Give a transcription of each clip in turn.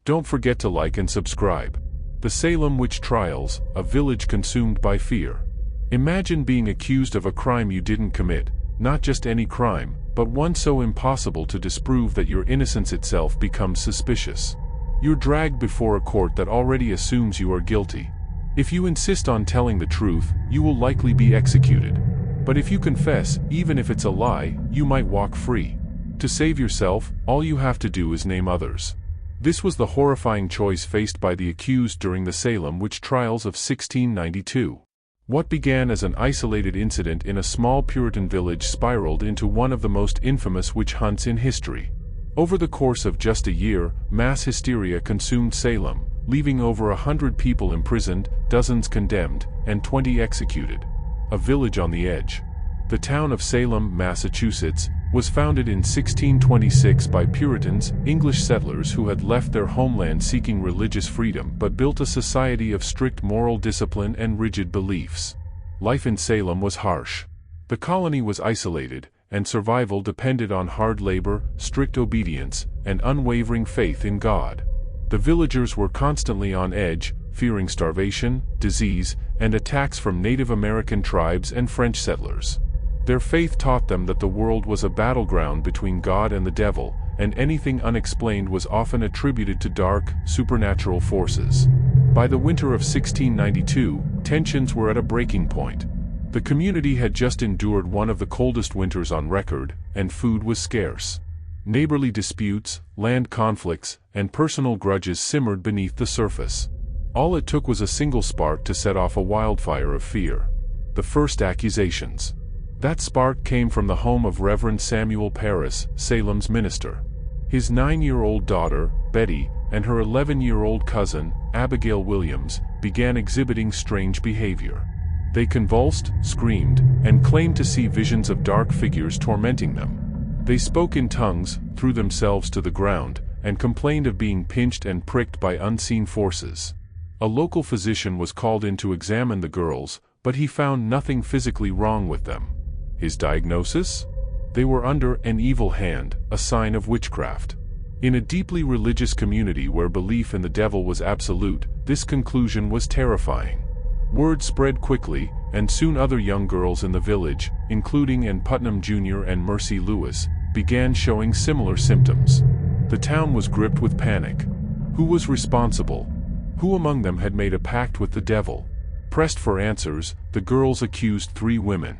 Don't forget to like and subscribe. The Salem Witch Trials, a village consumed by fear. Imagine being accused of a crime you didn't commit, not just any crime, but one so impossible to disprove that your innocence itself becomes suspicious. You're dragged before a court that already assumes you are guilty. If you insist on telling the truth, you will likely be executed. But if you confess, even if it's a lie, you might walk free. To save yourself, all you have to do is name others. This was the horrifying choice faced by the accused during the Salem Witch Trials of 1692. What began as an isolated incident in a small Puritan village spiraled into one of the most infamous witch hunts in history. Over the course of just a year, mass hysteria consumed Salem, leaving over 100 people imprisoned, dozens condemned, and 20 executed. A village on the edge. The town of Salem, Massachusetts, was founded in 1626 by Puritans, English settlers who had left their homeland seeking religious freedom but built a society of strict moral discipline and rigid beliefs. Life in Salem was harsh. The colony was isolated, and survival depended on hard labor, strict obedience, and unwavering faith in God. The villagers were constantly on edge, fearing starvation, disease, and attacks from Native American tribes and French settlers. Their faith taught them that the world was a battleground between God and the devil, and anything unexplained was often attributed to dark, supernatural forces. By the winter of 1692, tensions were at a breaking point. The community had just endured one of the coldest winters on record, and food was scarce. Neighborly disputes, land conflicts, and personal grudges simmered beneath the surface. All it took was a single spark to set off a wildfire of fear. The first accusations. That spark came from the home of Reverend Samuel Parris, Salem's minister. His 9-year-old daughter, Betty, and her 11-year-old cousin, Abigail Williams, began exhibiting strange behavior. They convulsed, screamed, and claimed to see visions of dark figures tormenting them. They spoke in tongues, threw themselves to the ground, and complained of being pinched and pricked by unseen forces. A local physician was called in to examine the girls, but he found nothing physically wrong with them. His diagnosis? They were under an evil hand, a sign of witchcraft. In a deeply religious community where belief in the devil was absolute, this conclusion was terrifying. Word spread quickly, and soon other young girls in the village, including Ann Putnam Jr. and Mercy Lewis, began showing similar symptoms. The town was gripped with panic. Who was responsible? Who among them had made a pact with the devil? Pressed for answers, the girls accused 3 women.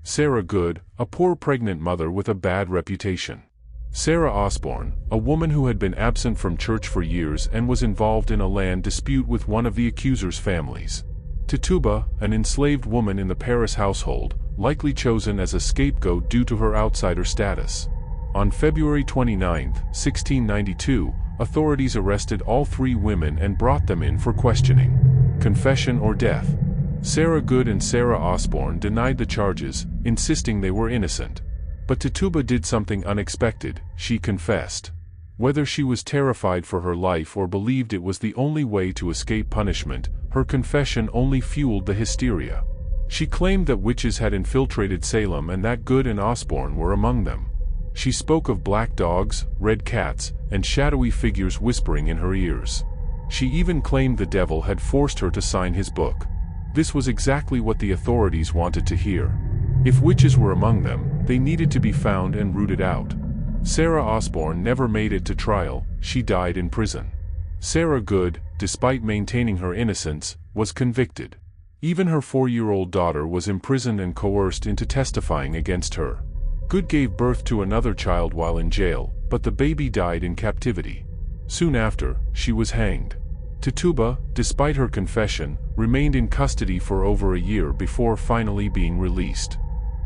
Sarah Good, a poor pregnant mother with a bad reputation. Sarah Osborne, a woman who had been absent from church for years and was involved in a land dispute with one of the accusers' families. Tituba, an enslaved woman in the Parris household, likely chosen as a scapegoat due to her outsider status. On February 29, 1692, authorities arrested all 3 women and brought them in for questioning. Confession or death? Sarah Good and Sarah Osborne denied the charges, insisting they were innocent. But Tituba did something unexpected. She confessed. Whether she was terrified for her life or believed it was the only way to escape punishment, her confession only fueled the hysteria. She claimed that witches had infiltrated Salem and that Good and Osborne were among them. She spoke of black dogs, red cats, and shadowy figures whispering in her ears. She even claimed the devil had forced her to sign his book. This was exactly what the authorities wanted to hear. If witches were among them, they needed to be found and rooted out. Sarah Osborne never made it to trial. She died in prison. Sarah Good, despite maintaining her innocence, was convicted. Even her 4-year-old daughter was imprisoned and coerced into testifying against her. Good gave birth to another child while in jail, but the baby died in captivity. Soon after, she was hanged. Tituba, despite her confession, remained in custody for over a year before finally being released.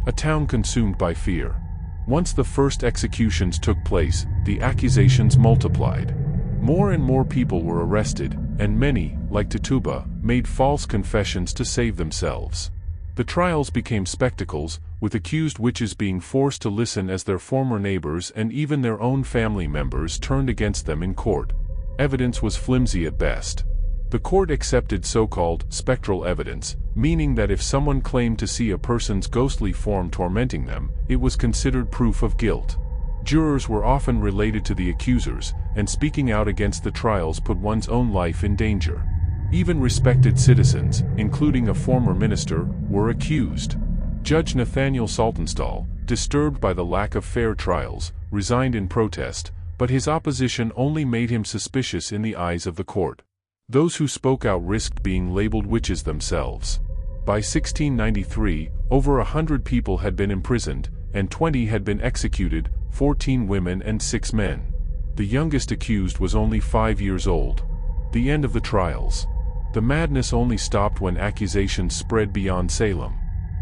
A town consumed by fear. Once the first executions took place, the accusations multiplied. More and more people were arrested, and many, like Tituba, made false confessions to save themselves. The trials became spectacles, with accused witches being forced to listen as their former neighbors and even their own family members turned against them in court. Evidence was flimsy at best. The court accepted so-called spectral evidence, meaning that if someone claimed to see a person's ghostly form tormenting them, it was considered proof of guilt. Jurors were often related to the accusers, and speaking out against the trials put one's own life in danger. Even respected citizens, including a former minister, were accused. Judge Nathaniel Saltonstall, disturbed by the lack of fair trials, resigned in protest, but his opposition only made him suspicious in the eyes of the court. Those who spoke out risked being labeled witches themselves. By 1693, over 100 people had been imprisoned, and 20 had been executed, 14 women and 6 men. The youngest accused was only 5 years old. The end of the trials. The madness only stopped when accusations spread beyond Salem.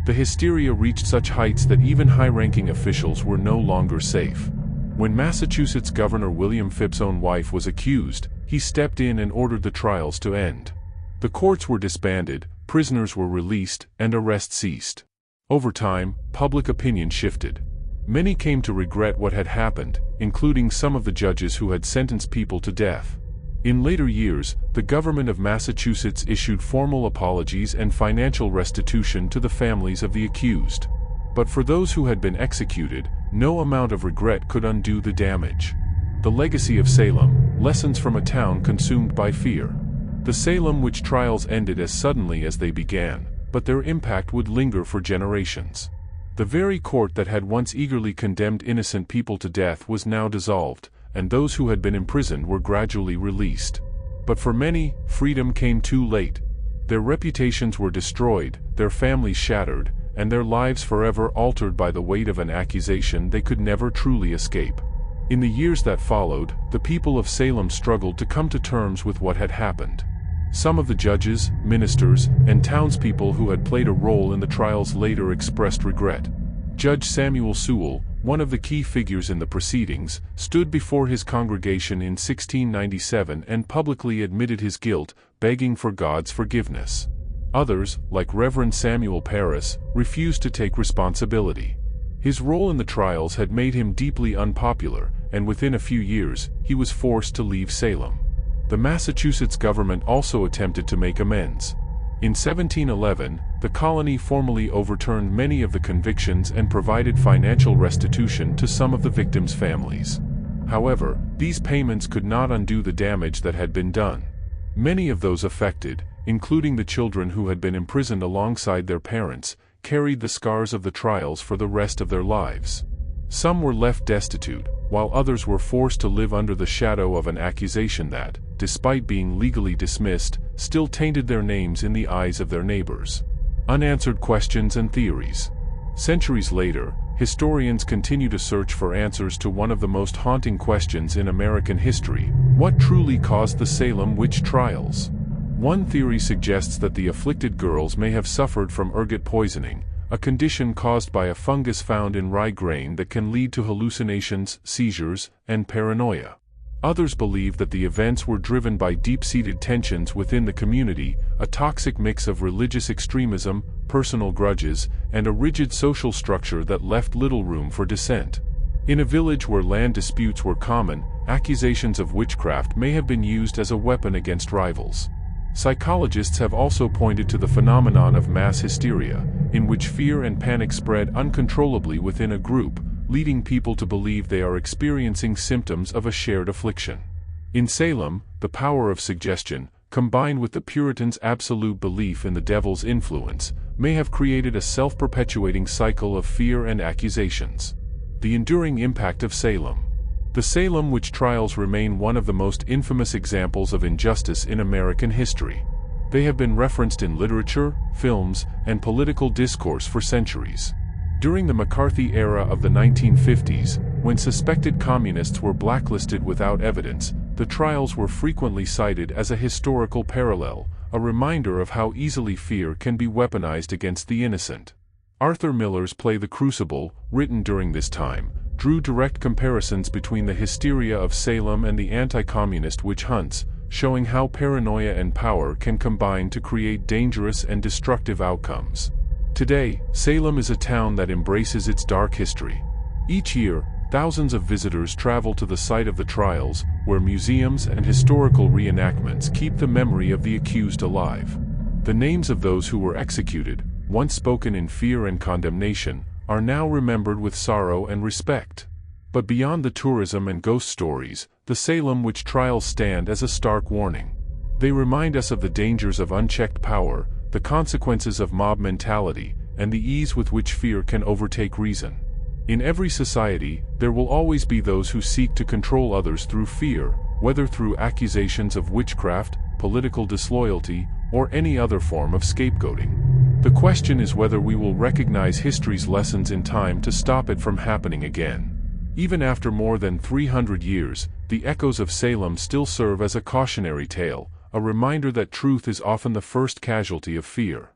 The hysteria reached such heights that even high-ranking officials were no longer safe. When Massachusetts Governor William Phipps's own wife was accused, he stepped in and ordered the trials to end. The courts were disbanded, prisoners were released, and arrests ceased. Over time, public opinion shifted. Many came to regret what had happened, including some of the judges who had sentenced people to death. In later years, the government of Massachusetts issued formal apologies and financial restitution to the families of the accused. But for those who had been executed, no amount of regret could undo the damage. The legacy of Salem, lessons from a town consumed by fear. The Salem Witch Trials ended as suddenly as they began, but their impact would linger for generations. The very court that had once eagerly condemned innocent people to death was now dissolved, and those who had been imprisoned were gradually released. But for many, freedom came too late. Their reputations were destroyed, their families shattered, and their lives forever altered by the weight of an accusation they could never truly escape. In the years that followed, the people of Salem struggled to come to terms with what had happened. Some of the judges, ministers, and townspeople who had played a role in the trials later expressed regret. Judge Samuel Sewall, one of the key figures in the proceedings, stood before his congregation in 1697 and publicly admitted his guilt, begging for God's forgiveness. Others, like Reverend Samuel Parris, refused to take responsibility. His role in the trials had made him deeply unpopular, and within a few years, he was forced to leave Salem. The Massachusetts government also attempted to make amends. In 1711, the colony formally overturned many of the convictions and provided financial restitution to some of the victims' families. However, these payments could not undo the damage that had been done. Many of those affected, including the children who had been imprisoned alongside their parents, carried the scars of the trials for the rest of their lives. Some were left destitute, while others were forced to live under the shadow of an accusation that, despite being legally dismissed, still tainted their names in the eyes of their neighbors. Unanswered questions and theories. Centuries later, historians continue to search for answers to one of the most haunting questions in American history: what truly caused the Salem Witch Trials? One theory suggests that the afflicted girls may have suffered from ergot poisoning, a condition caused by a fungus found in rye grain that can lead to hallucinations, seizures, and paranoia. Others believe that the events were driven by deep-seated tensions within the community, a toxic mix of religious extremism, personal grudges, and a rigid social structure that left little room for dissent. In a village where land disputes were common, accusations of witchcraft may have been used as a weapon against rivals. Psychologists have also pointed to the phenomenon of mass hysteria, in which fear and panic spread uncontrollably within a group, leading people to believe they are experiencing symptoms of a shared affliction. In Salem, the power of suggestion, combined with the Puritans' absolute belief in the devil's influence, may have created a self-perpetuating cycle of fear and accusations. The enduring impact of Salem. The Salem Witch Trials remain one of the most infamous examples of injustice in American history. They have been referenced in literature, films, and political discourse for centuries. During the McCarthy era of the 1950s, when suspected communists were blacklisted without evidence, the trials were frequently cited as a historical parallel, a reminder of how easily fear can be weaponized against the innocent. Arthur Miller's play The Crucible, written during this time, drew direct comparisons between the hysteria of Salem and the anti-communist witch hunts, showing how paranoia and power can combine to create dangerous and destructive outcomes. Today, Salem is a town that embraces its dark history. Each year, thousands of visitors travel to the site of the trials, where museums and historical reenactments keep the memory of the accused alive. The names of those who were executed, once spoken in fear and condemnation, are now remembered with sorrow and respect. But beyond the tourism and ghost stories, the Salem Witch Trials stand as a stark warning. They remind us of the dangers of unchecked power, the consequences of mob mentality, and the ease with which fear can overtake reason. In every society, there will always be those who seek to control others through fear, whether through accusations of witchcraft, political disloyalty, or any other form of scapegoating. The question is whether we will recognize history's lessons in time to stop it from happening again. Even after more than 300 years, the echoes of Salem still serve as a cautionary tale, a reminder that truth is often the first casualty of fear.